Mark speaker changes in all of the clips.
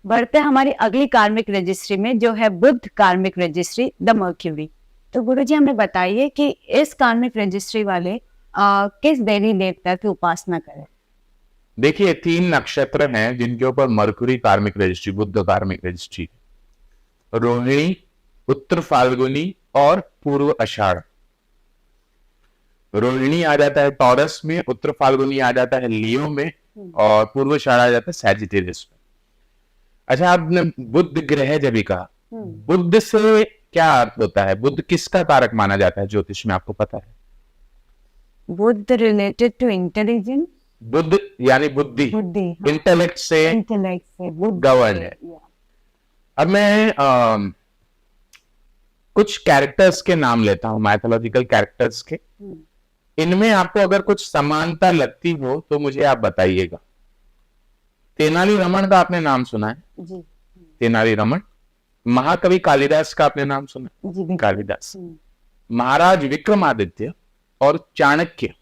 Speaker 1: बढ़ते हमारी अगली कार्मिक रजिस्ट्री में, जो है बुध कार्मिक रजिस्ट्री, द मर्क्यूरी। तो गुरुजी हमें बताइए कि इस कार्मिक रजिस्ट्री वाले किस देवी देवता की उपासना करें।
Speaker 2: देखिए 3 नक्षत्र हैं जिनके ऊपर मरकुरी कार्मिक रजिस्ट्री, बुध कार्मिक रजिस्ट्री, रोहिणी, उत्तर फाल्गुनी और पूर्व आषाढ़। रोहिणी आ जाता है टॉरस में, उत्तर फाल्गुनी आ जाता है लियो में और पूर्व आषाढ़ आ जाता है सैजिटेरियस में। अच्छा, आपने बुध ग्रह जब भी कहा, बुध से क्या अर्थ होता है? बुध किसका कारक माना जाता है ज्योतिष में, आपको पता है?
Speaker 1: बुध रिलेटेड टू इंटेलिजेंस,
Speaker 2: बुध यानी बुद्धि, इंटेलेक्ट से गवर्न है। अब मैं कुछ कैरेक्टर्स के नाम लेता हूं, माइथोलॉजिकल कैरेक्टर्स के। इनमें आपको अगर कुछ समानता लगती हो तो मुझे आप बताइएगा। तेनाली रमन का आपने नाम सुना है?
Speaker 1: जी।
Speaker 2: तेनाली रमन। महाकवि कालिदास का आपने नाम सुना है?
Speaker 1: जी।
Speaker 2: कालिदास। महाराज विक्रमादित्य और चाणक्य,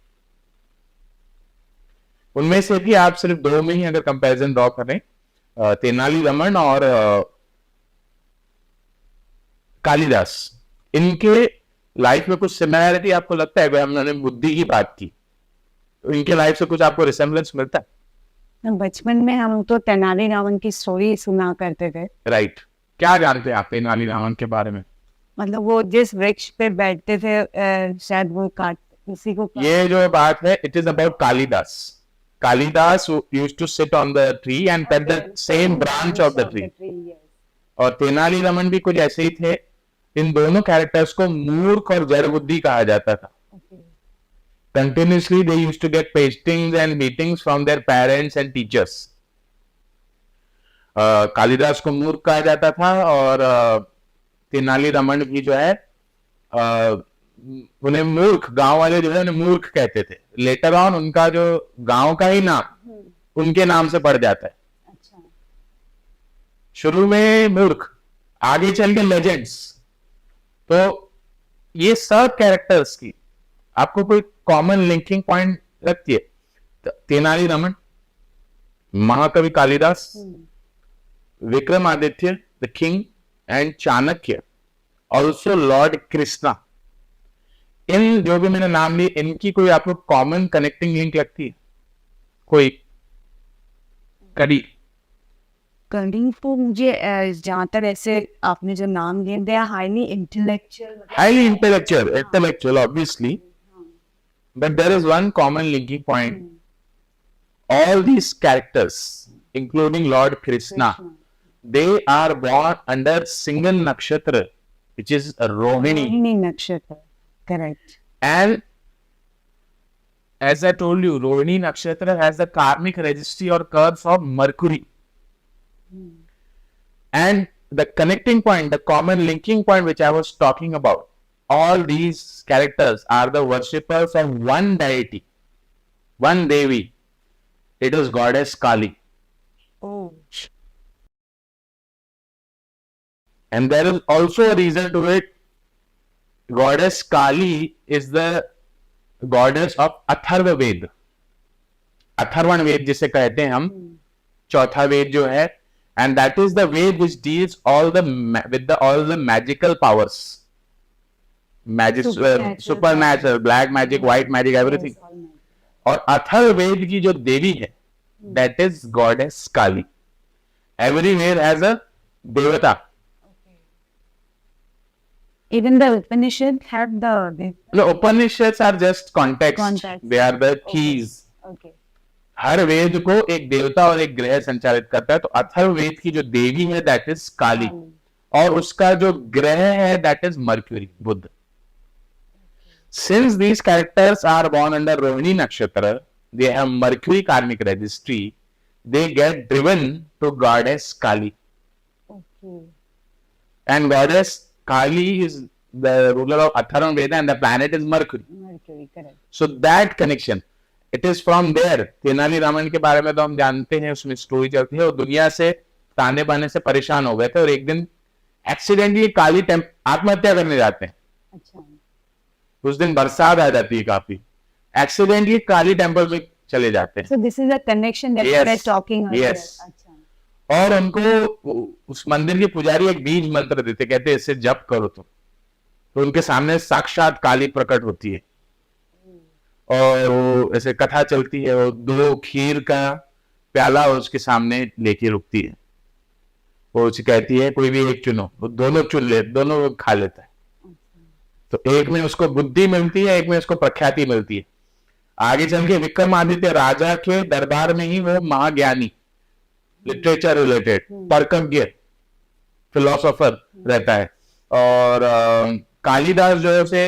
Speaker 2: उनमें से भी आप सिर्फ 2 में ही अगर कंपैरिजन ड्रॉ करें, तेनाली रमन और कालिदास, इनके लाइफ में कुछ सिमिलैरिटी आपको लगता है? हमने बुद्धि की बात की, तो इनके लाइफ से कुछ आपको रिसेम्बलेंस मिलता है?
Speaker 1: बचपन में हम तो तेनाली रामन की स्टोरी सुना करते थे।
Speaker 2: राइट। क्या जानते हैं आप तेनाली रामन के बारे में?
Speaker 1: मतलब वो जिस वृक्ष पे बैठते थे, शायद वो किसी को
Speaker 2: ये जो बात है, it is about Kalidas. Kalidas used to sit on the tree and pet the same branch of the tree. और तेनाली रामन भी कुछ ऐसे ही थे। इन दोनों कैरेक्टर्स को मूर्ख और जड़ बुद्धि कहा जाता था। Continuously they used to get pestings and beatings from their parents and teachers. Kalidas को मूर्ख कहा जाता था और तेनाली रामन भी जो है उन्हें मूर्ख, गांव वाले जो है उन्हें मूर्ख कहते थे। लेटर ऑन उनका जो गांव का ही नाम उनके नाम से पड़ जाता है।
Speaker 1: अच्छा।
Speaker 2: शुरू में मूर्ख, आगे चल के लेजेंड्स। तो ये सब कैरेक्टर्स की आपको कोई कॉमन लिंकिंग पॉइंट लगती है? तेनाली रामन, महाकवि Kalidas, Vikramaditya the king and Chanakya, also lord Krishna. इन जो भी मैंने नाम लिए, इनकी कोई आपको कॉमन कनेक्टिंग लिंक लगती है? कोई कड़ी
Speaker 1: तो मुझे जहां तक ऐसे आपने जो नाम लिए, they are highly
Speaker 2: intellectual obviously, but there is one common linking point. All these characters, including Lord Krishna, they are born under single nakshatra, which is Rohini
Speaker 1: nakshatra. Correct.
Speaker 2: And as I told you, Rohini nakshatra has the karmic registry or curse of Mercury. And the connecting point, the common linking point which I was talking about, all these characters are the worshippers of one deity, one Devi. It is goddess Kali.
Speaker 1: Oh.
Speaker 2: And there is also a reason to it. Goddess Kali is the goddess of Atharva Ved. अथर्वण वेद जिसे कहते हैं हम, चौथा वेद जो है, and that is the Ved which deals all the magical powers. Magic, supernatural, black magic, white magic, everything. और अथर्ववेद की जो देवी है, that is goddess Kali. Everywhere has a devata.
Speaker 1: Even the Upanishads have the.
Speaker 2: No, Upanishads are just context. They are the keys.
Speaker 1: Okay.
Speaker 2: हर वेद को एक देवता और एक ग्रह संचालित करता है। तो अथर्ववेद की जो देवी है, that is काली, और उसका जो ग्रह है, that is Mercury, Budh. Since these characters are born under Rohini Nakshatra, they have Mercury karmic registry, they get driven to goddess Kali.
Speaker 1: Okay.
Speaker 2: And goddess Kali is the ruler of Atharva Veda and the planet is Mercury.
Speaker 1: Mercury, correct.
Speaker 2: So that connection, it is from there. Tenali Raman के बारे में तो हम जानते हैं, उसमें story चलती है। और दुनिया से ताने बाने से परेशान हो गए थे और एक दिन एक्सीडेंटली काली आत्महत्या करने जाते हैं।
Speaker 1: अच्छा।
Speaker 2: उस दिन बरसात आ जाती है काफी, एक्सीडेंटली काली टेम्पल में चले जाते हैं।
Speaker 1: So this is a connection that we are talking about.
Speaker 2: Yes. और उनको उस मंदिर के पुजारी एक बीज मंत्र देते, कहते इससे जप करो तुम, तो उनके सामने साक्षात काली प्रकट होती है और वो ऐसे कथा चलती है, वो 2 खीर का प्याला उसके सामने लेके रुकती है, वो उसे कहती है कोई भी एक चुनो, वो दोनों चुन ले, दोनों वो खा लेता है। तो एक में उसको बुद्धि मिलती है, एक में उसको प्रख्याति मिलती है। आगे चल के विक्रमादित्य राजा के दरबार में ही वो महाज्ञानी, लिटरेचर रिलेटेड तर्कज्ञ फिलोसोफर रहता है, और कालिदास जो है उसे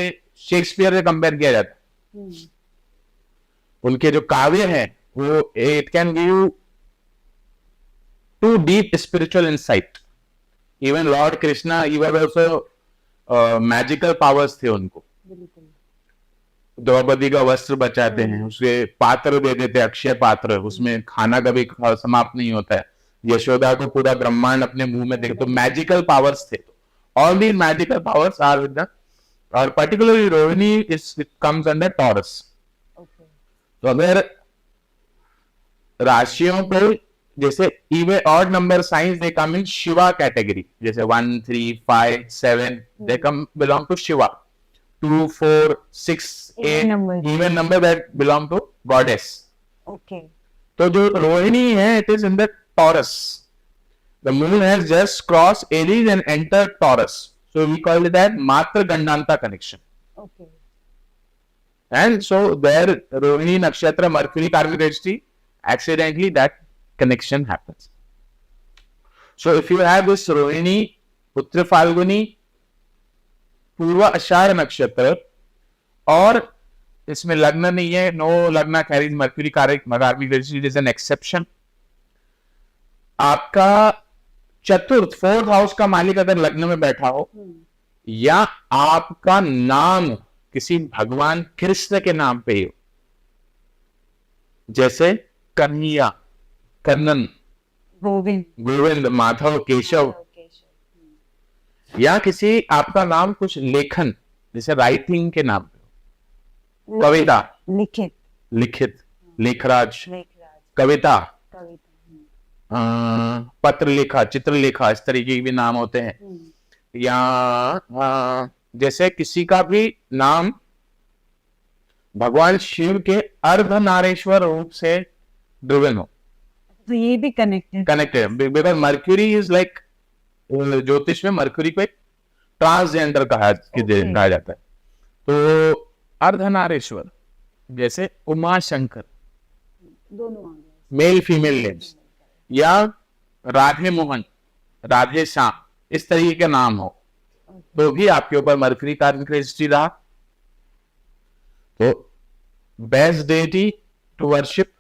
Speaker 2: शेक्सपियर से कंपेयर किया जाता है। उनके जो काव्य है वो it can give to deep spiritual insight. Even Lord Krishna even also magical powers थे उनको। द्रौपदी का वस्त्र बचाते हैं, उसके पात्र दे देते, अक्षय पात्र, उसमें खाना कभी समाप्त नहीं होता है। यशोदा को पूरा ब्रह्मांड अपने मुंह में देखे, तो मैजिकल पावर्स थे। All these magical powers are with the, और particularly Rohini it comes under Taurus. तो अगर राशियों पर जैसे even odd number science they come in Shiva category, जैसे 1, 3, 5, 7 they come belong to Shiva. 2, 4, 6, 8 even number that belong to goddess.
Speaker 1: Okay.
Speaker 2: तो जो रोहिणी है it is in the Taurus. The moon has just crossed Aries and entered Taurus. So we call it that Matra Gandanta connection.
Speaker 1: Okay.
Speaker 2: And so there Rohini Nakshatra Mercury karmic registry, accidentally that connection happens. So if you have this Rohini, Uttra Falguni, पूर्वा आषाढ़ नक्षत्र और इसमें लग्न नहीं है, no लग्न carries mercury कार्मिक registry is an exception. आपका चतुर्थ 4th हाउस का मालिक अगर लग्न में बैठा हो या आपका नाम किसी भगवान कृष्ण के नाम पे हो, जैसे कन्हैया, कन्नन, गोविंद, माधव, केशव, या किसी आपका नाम कुछ लेखन जैसे राइटिंग के नाम पे, कविता, लिखित, लेखराज, कविता, पत्र लेखा, चित्र लेखा, इस तरीके के भी नाम होते हैं। या जैसे किसी का भी नाम भगवान शिव के अर्धनारेश्वर रूप से ड्रिवन हो,
Speaker 1: तो ये भी connected
Speaker 2: because mercury is like, ज्योतिष में मरकरी को एक ट्रांसजेंडर कहा जाता है। तो अर्धनारेश्वर जैसे उमा शंकर,
Speaker 1: दोनों
Speaker 2: मेल फीमेल नेम्स, या राधे मोहन, राधे श्याम, इस तरीके के नाम हो तो भी आपके ऊपर मरकरी कार्मिक रजिस्ट्री रहा। तो best deity to worship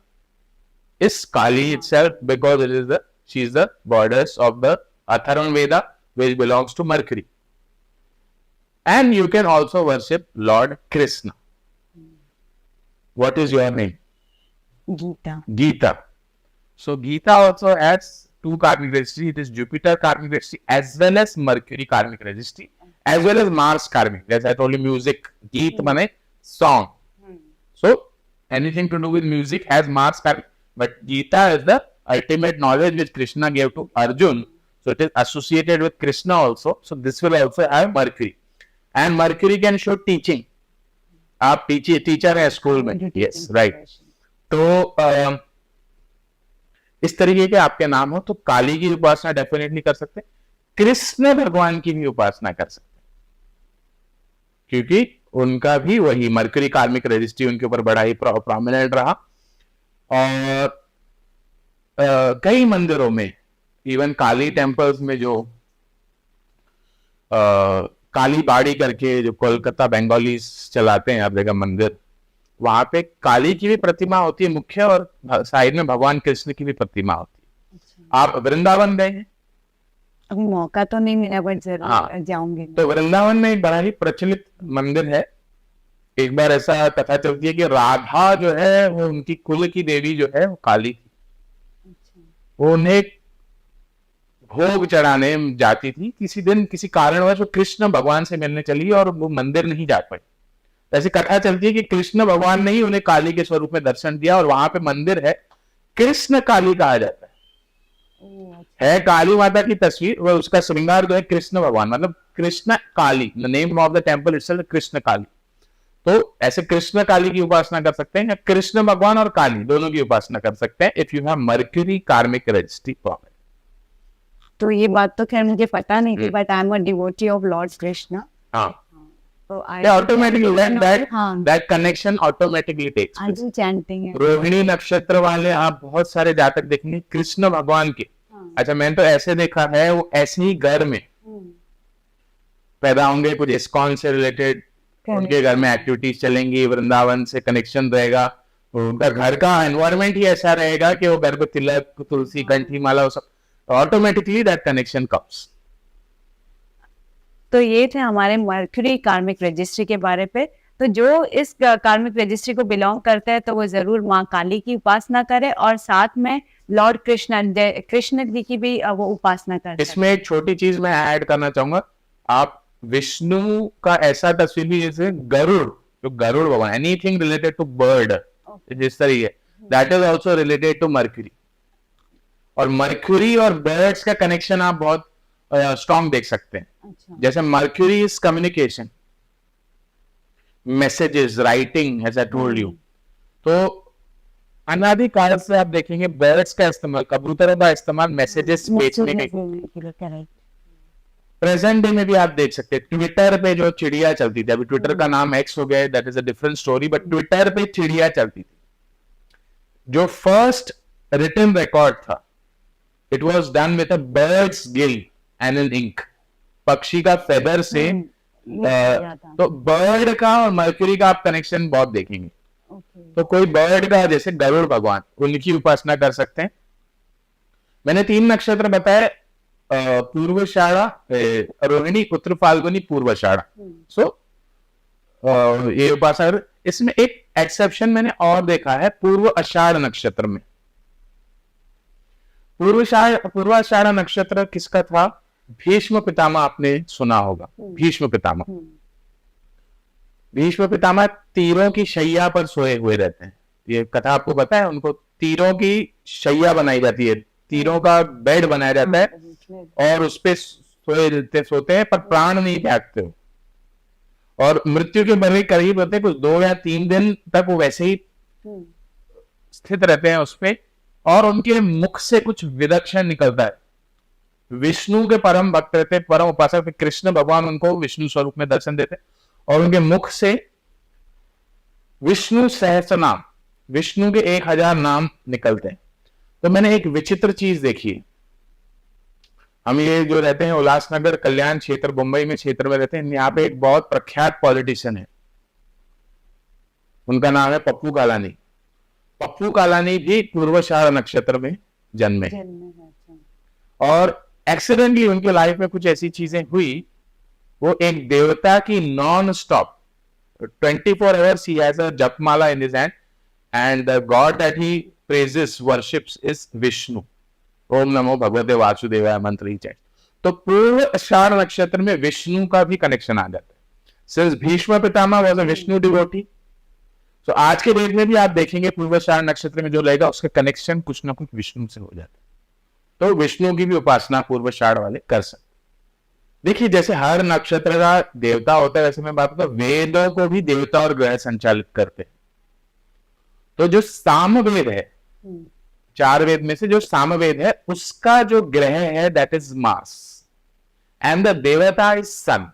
Speaker 2: is Kali itself because it is she is the goddess of the Atharvan Veda, which belongs to Mercury. And you can also worship Lord Krishna. What is your name? Geeta. So Geeta also adds 2 karmic registry. It is Jupiter karmic registry as well as Mercury karmic registry, as well as Mars karmic. As I told you, music. Geet mane song. So anything to do with music has Mars karmic. But Geeta is the ultimate knowledge which Krishna gave to Arjun. So it is associated with Krishna also. So this will also have Mercury. And Mercury can show teaching. आप teacher है school में, yes, right. तो इस तरीके के आपके नाम हो तो काली की उपासना डेफिनेटली कर सकते हैं, कृष्ण भगवान की भी उपासना कर सकते हैं, क्योंकि उनका भी वही मरकरी कार्मिक रजिस्ट्री उनके ऊपर बड़ा ही प्रोमिनेंट रहा। और कई मंदिरों में, इवन काली टेम्पल्स में, जो काली बाड़ी करके जो कोलकाता बंगाली चलाते हैं आप देखा मंदिर, वहां पे काली की भी प्रतिमा होती है मुख्य, और साइड में भगवान कृष्ण की भी प्रतिमा होती है। अच्छा। आप वृंदावन गए हैं?
Speaker 1: अभी मौका तो नहीं मिला, बट जरूर जाऊंगी।
Speaker 2: तो वृंदावन में एक बड़ा ही प्रचलित मंदिर है। एक बार ऐसा कथा चलती है कि राधा जो है वो उनकी कुल की देवी जो है वो काली थी। वो उन्हें भोग चढ़ाने जाती थी। किसी दिन किसी कारणवश वो कृष्ण भगवान से मिलने चली और वो मंदिर नहीं जा पाई। ऐसी कथा चलती है कि कृष्ण भगवान ने ही उन्हें काली के स्वरूप में दर्शन दिया और वहां पे मंदिर है, कृष्ण काली कहा जाता है। है काली माता की तस्वीर, वो उसका श्रृंगार जो है कृष्ण भगवान, मतलब Krishna Kali, the name of the temple itself Krishna Kali. तो ऐसे कृष्ण काली की उपासना कर सकते हैं, या कृष्ण भगवान और काली दोनों की उपासना कर सकते हैं if you have Mercury karmic registry proper.
Speaker 1: तो ये बात तो खैर मुझे पता नहीं थी, but I am a devotee of Lord Krishna.
Speaker 2: हाँ,
Speaker 1: तो आई
Speaker 2: ऑटोमेटिकली
Speaker 1: हाँ,
Speaker 2: that connection automatically takes
Speaker 1: I
Speaker 2: place.
Speaker 1: Do chanting.
Speaker 2: Rohini नक्षत्र वाले आप बहुत सारे जातक देखेंगे कृष्ण भगवान के। अच्छा, मैंने तो ऐसे देखा है वो ऐसे ही घर में पैदा होंगे, कुछ इस्कॉन से रिलेटेड उनके घर में एक्टिविटीज चलेंगी, वृंदावन से कनेक्शन रहेगा, उनका घर का एनवायरनमेंट ही ऐसा रहेगा कि वो घर को तिलक, तुलसी, कंठी माला, वो सब ऑटोमेटिकली दैट कनेक्शन कम्स।
Speaker 1: तो ये थे हमारे मर्क्यूरी कार्मिक रजिस्ट्री के बारे पे। तो जो इस कार्मिक रजिस्ट्री को बिलोंग करते हैं तो वो जरूर माँ काली की उपासना करे, और साथ में लॉर्ड कृष्ण जी की भी वो उपासना करे।
Speaker 2: इसमें एक छोटी चीज मैं ऐड करना चाहूंगा, आप विष्णु का ऐसा तस्वीर भी, जैसे गरुड़, जो गरुड़ भगवान, एनीथिंग रिलेटेड टू बर्ड, जिस तरीके that is also related to Mercury. और मर्क्यूरी और बर्ड्स का कनेक्शन आप बहुत स्ट्रॉन्ग देख सकते हैं।
Speaker 1: अच्छा।
Speaker 2: जैसे Mercury is communication, messages, writing, as I told you. तो अनादिकाल से आप देखेंगे बर्ड्स का इस्तेमाल, कबूतरों का इस्तेमाल मैसेजेस भेजने के।
Speaker 1: करेक्ट।
Speaker 2: प्रेजेंट डे में भी आप देख सकते हैं, ट्विटर पे जो चिड़िया चलती थी, अभी ट्विटर का नाम एक्स हो गया, that is a different story, but Twitter पे चिड़िया चलती थी। जो फर्स्ट रिटन रिकॉर्ड था, it was done with a bird's quill and an ink, पक्षी का फेदर से। तो बर्ड का और मर्क्यूरी का आप कनेक्शन बहुत देखेंगे। तो कोई बर्ड का, जैसे गरुड़ भगवान, उनकी उपासना कर सकते हैं। मैंने 3 नक्षत्र बताए, पूर्वाषाढ़ा, रोहिणी, उत्तर फाल्गुनी, पूर्वाषाढ़ा। सो ये उपासना। इसमें एक एक्सेप्शन मैंने और देखा है पूर्व आषाढ़ नक्षत्र में। पूर्वाषाढ़ नक्षत्र किसका था? भीष्म पितामह, आपने सुना होगा भीष्म पितामह। भीष्म पितामह तीरों की शैया पर सोए हुए रहते हैं, ये कथा आपको पता है। उनको तीरों की शैया बनाई जाती है, तीरों का बेड बनाया जाता है और उस पे सोते हैं, पर प्राण नहीं त्यागते हो, और मृत्यु के बड़े करीब होते हैं, कुछ 2 या 3 दिन तक वो वैसे ही स्थित रहते हैं उस पे, और उनके मुख से कुछ विलक्षण निकलता है। विष्णु के परम भक्त रहते, परम उपासक थे, कृष्ण भगवान उनको विष्णु स्वरूप में दर्शन देते, और उनके मुख से विष्णु सहस्त्र नाम, विष्णु के 1000 नाम निकलते हैं। तो मैंने एक विचित्र चीज देखी। हम ये जो रहते हैं उल्लासनगर, कल्याण क्षेत्र, मुंबई में क्षेत्र में रहते हैं, यहाँ पे एक बहुत प्रख्यात पॉलिटिशियन है, उनका नाम है पप्पू कालानी। पप्पू कालानी भी पूर्वाषाढ़ नक्षत्र में जन्मे, और एक्सीडेंटली उनके लाइफ में कुछ ऐसी चीजें हुई, वो एक देवता की non stop 24 hours he has a japmala in his hand, and the god that he praises, worships is Vishnu. ओम नमो भगवते वासुदेवाय मंत्र ही चाहिए। तो पूर्वाषाढ़ नक्षत्र में विष्णु का भी कनेक्शन आ जाता है। Since Bhishma Pitamah was a Vishnu devotee, तो आज के डेट में भी आप देखेंगे पूर्वाषाढ़ नक्षत्र में जो रहेगा उसका कनेक्शन कुछ ना कुछ विष्णु से हो जाता है। तो विष्णु की भी उपासना पूर्वाषाढ़ वाले कर सकते। देखिए, जैसे हर नक्षत्र का देवता होता है, वैसे मैं बात करूं, वेदों को भी देवता और ग्रह संचालित करते हैं। तो जो सामवेद है, 4 वेद में से जो सामवेद है, उसका जो ग्रह है that is Mars, and the देवता इज सन।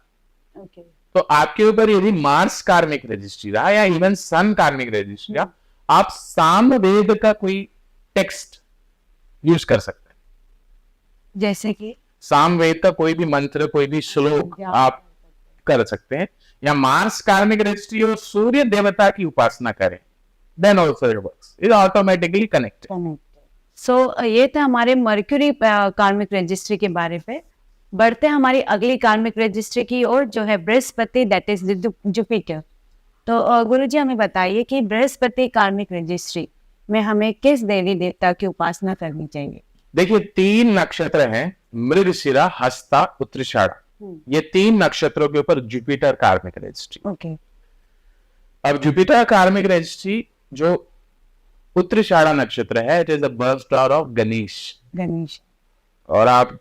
Speaker 2: तो आपके ऊपर यदि मार्स कार्मिक रजिस्ट्री रहा या इवन सन कार्मिक रजिस्ट्री रहा, आप सामवेद का कोई टेक्स्ट यूज कर सकते हैं।
Speaker 1: जैसे कि
Speaker 2: सामवेद का कोई भी मंत्र, कोई भी श्लोक आप कर सकते हैं, या मार्स कार्मिक रजिस्ट्री और सूर्य देवता की उपासना करें, then also it works, it automatically connected.
Speaker 1: So ये था हमारे मर्क्यूरी कार्मिक रजिस्ट्री के बारे पे। बढ़ते हमारी अगली कार्मिक रजिस्ट्री की ओर, जो है बृहस्पति, दैट इज जुपिटर। तो गुरुजी हमें बताइए कि बृहस्पति कार्मिक रजिस्ट्री में हमें किस देवी देवता की उपासना करनी चाहिए?
Speaker 2: देखिए, 3 नक्षत्र हैं, मृगशिरा, हस्ता, उत्तराषाढ़ा। ये 3 नक्षत्रों के ऊपर जुपिटर कार्मिक रजिस्ट्री।
Speaker 1: ओके।
Speaker 2: अब जुपिटर कार्मिक रजिस्ट्री जो उत्तराषाढ़ा नक्षत्र है, it is the birth star of Ganesh.
Speaker 1: Ganesh.
Speaker 2: और आप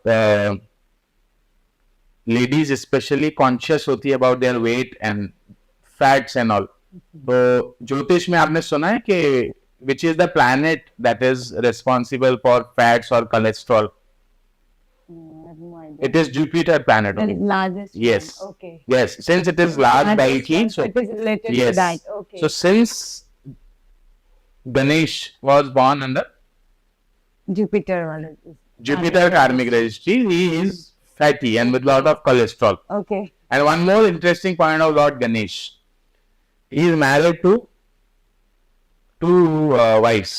Speaker 2: लेडीज स्पेशली कॉन्शियस होती है about their weight and fats and all. तो ज्योतिष में आपने सुना है कि which is the planet that is responsible for fats और cholesterol? It is Jupiter planet.
Speaker 1: The
Speaker 2: only.
Speaker 1: largest
Speaker 2: Yes.
Speaker 1: one. Okay.
Speaker 2: Yes, since it is large deity, so
Speaker 1: it is related to
Speaker 2: yes.
Speaker 1: that. Okay.
Speaker 2: So since Ganesh was born under
Speaker 1: Jupiter wala.
Speaker 2: Jupiter karmic registry, he is fatty and with lot of cholesterol.
Speaker 1: Okay.
Speaker 2: And one more interesting point of Lord Ganesh, he is married to two wives,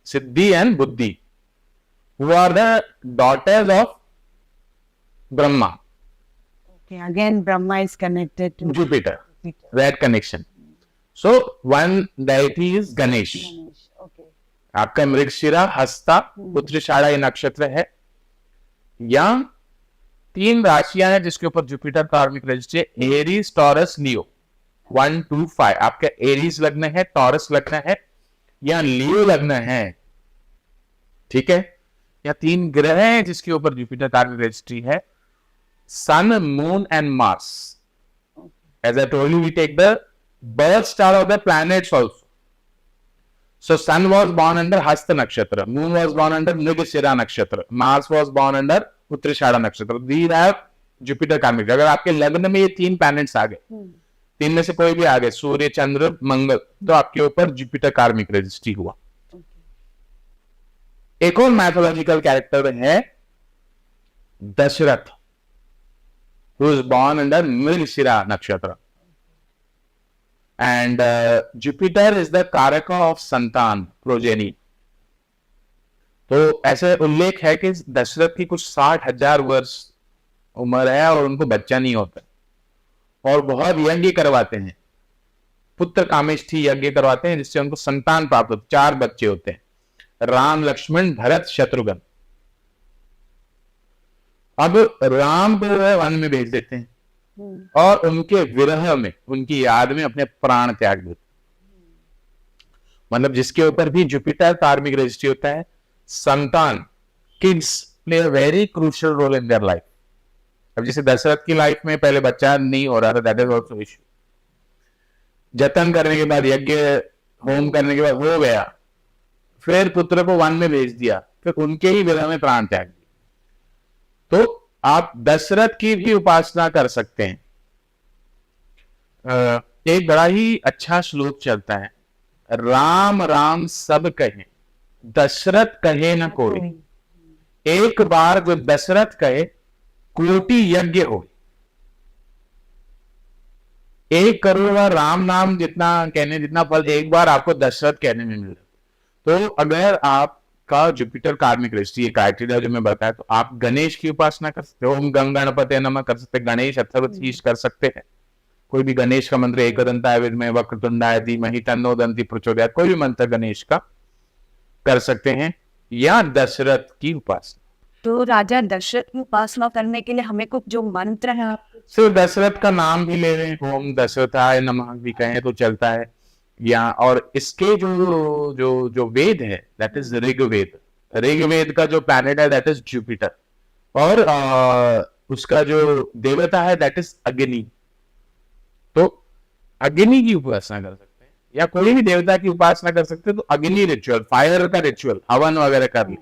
Speaker 2: Siddhi and Buddhi, who are the daughters of Brahma.
Speaker 1: Okay. Again, Brahma is connected to
Speaker 2: Jupiter.
Speaker 1: Jupiter.
Speaker 2: That connection. So one deity is Ganesh.
Speaker 1: Ganesh. Okay.
Speaker 2: आपका मृगशिरा, हस्ता, उत्तराषाढ़ा ये नक्षत्र है। या 3 राशियां हैं जिसके ऊपर जुपिटर कार्मिक रजिस्ट्री है, एरीज, टॉरस, लियो। 1, 2, 5 आपका एरीज लग्न है, टॉरस लग्न है या लियो लग्न है। ठीक है, या 3 ग्रह हैं जिसके ऊपर जुपिटर कार्मिक रजिस्ट्री है, sun, moon and Mars. As I told you, we take the birth star of the planets also. So sun was born under Hasta Nakshatra, moon was born under Mrigashira Nakshatra, Mars was born under Uttarashada Nakshatra. These have Jupiter karmic. अगर आपके लग्न में ये 3 planets आ गए, 3 में से कोई भी आ गए, सूर्य, चंद्र, मंगल, तो आपके ऊपर जुपिटर कार्मिक रजिस्ट्री हुआ। एक और मैथोलॉजिकल कैरेक्टर है Dasharath, who is born under Mrigashira Nakshatra. And Jupiter is the कारका of संतान, progeny. तो ऐसे उल्लेख है कि दशरथ की कुछ 60,000 वर्ष उम्र है और उनको बच्चा नहीं होता, और बहुत यज्ञ करवाते हैं, पुत्र कामेष्ठी यज्ञ करवाते हैं जिससे उनको संतान प्राप्त होती, 4 बच्चे होते हैं, राम, लक्ष्मण, भरत, शत्रुघ्न। अब राम को वन में भेज देते हैं और उनके विरह में, उनकी याद में अपने प्राण त्याग देते। मतलब जिसके ऊपर भी जुपिटर कार्मिक रजिस्ट्री होता है, संतान, kids play a very crucial role in their life. अब जैसे दशरथ की लाइफ में पहले बच्चा नहीं हो रहा था, दैट इज आल्सो इशू। जतन करने के बाद, यज्ञ होम करने के बाद हो गया, फिर पुत्र को वन में भेज दिया, फिर उनके ही विरह में प्राण त्याग दिया। तो आप दशरथ की भी उपासना कर सकते हैं। एक बड़ा ही अच्छा श्लोक चलता है, राम राम सब कहे, दशरथ कहे न कोई, एक बार जो दशरथ कहे, कोटि यज्ञ हो। 1 करोड़ बार राम नाम जितना कहने जितना फल एक बार आपको दशरथ कहने में मिल। तो अगर आप का जुपिटर कार्मिक रजिस्ट्री क्राइटेरिया जो मैं बताया, तो आप गणेश की उपासना कर सकते हो, ओम गंग गणपते नमः कर सकते हैं, गणेश अथर्वशीष कर सकते हैं, कोई भी गणेश का मंत्र, एकदंताय विद्महे वक्रतुंडाय धीमहि तन्नो दन्ति प्रचोदयात्, कोई भी मंत्र गणेश का कर सकते हैं, या दशरथ की उपासना।
Speaker 1: तो राजा दशरथ की उपासना करने के लिए हमें कुछ जो मंत्र है,
Speaker 2: सिर्फ दशरथ का नाम भी ले लें, ओम दशरथाय नमः भी कहें तो चलता है, या और इसके जो वेद है दैट इज ऋग्वेद। ऋग्वेद का जो प्लैनेट है दैट इज जुपिटर, और उसका जो देवता है दैट इज अग्नि। तो अग्नि की उपासना कर सकते हैं, या कोई भी देवता की उपासना कर सकते हैं। तो अग्नि रिचुअल, फायर का रिचुअल, हवन वगैरह कर ले,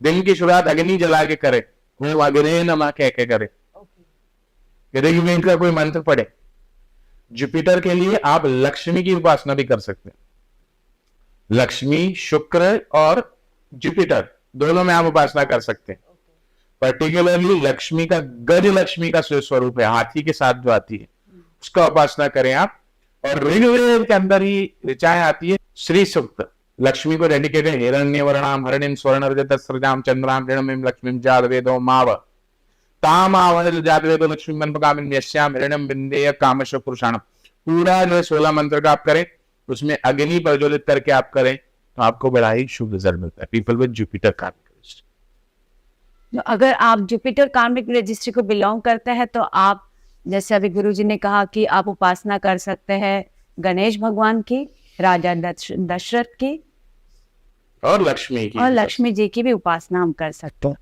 Speaker 2: दिन की शुरुआत अग्नि जला के करे, वो अग्नि नमः कह के करे, ऋग्वेद का कोई मंत्र पढ़े। जुपिटर के लिए आप लक्ष्मी की उपासना भी कर सकते हैं, लक्ष्मी, शुक्र और जुपिटर दोनों में आप उपासना कर सकते हैं। पर्टिकुलरली लक्ष्मी का, गज लक्ष्मी का स्वरूप है, हाथी के साथ जो आती है, उसका उपासना करें आप। और ऋग्वेद के अंदर ही ऋचाएं आती है, श्री सूक्त लक्ष्मी को डेडिकेटेड, हिरण्यवर्णाम हरणिम स्वर्ण रजत सृजाम चंद्राम ऋणमिम लक्ष्मीम जातवेदो माव तामावल जातवेदो लक्ष्मी मनपकामिन यस्याम हिरण्यम विंदेय कामश पुरुषाणम। पूरा जो 16 मंत्र का आप करें, उसमें अग्नि प्रज्वलित करके आप करें, तो आपको बड़ा ही शुभ रिजल्ट मिलता है। People with Jupiter karmic registry.
Speaker 1: अगर आप जुपिटर कार्मिक रजिस्ट्री को बिलोंग करते हैं, तो आप जैसे अभी गुरुजी ने कहा कि आप उपासना कर सकते हैं गणेश भगवान की, राजा दशरथ की,
Speaker 2: और लक्ष्मी की,
Speaker 1: और लक्ष्मी जी की भी उपासना हम कर सकते हैं।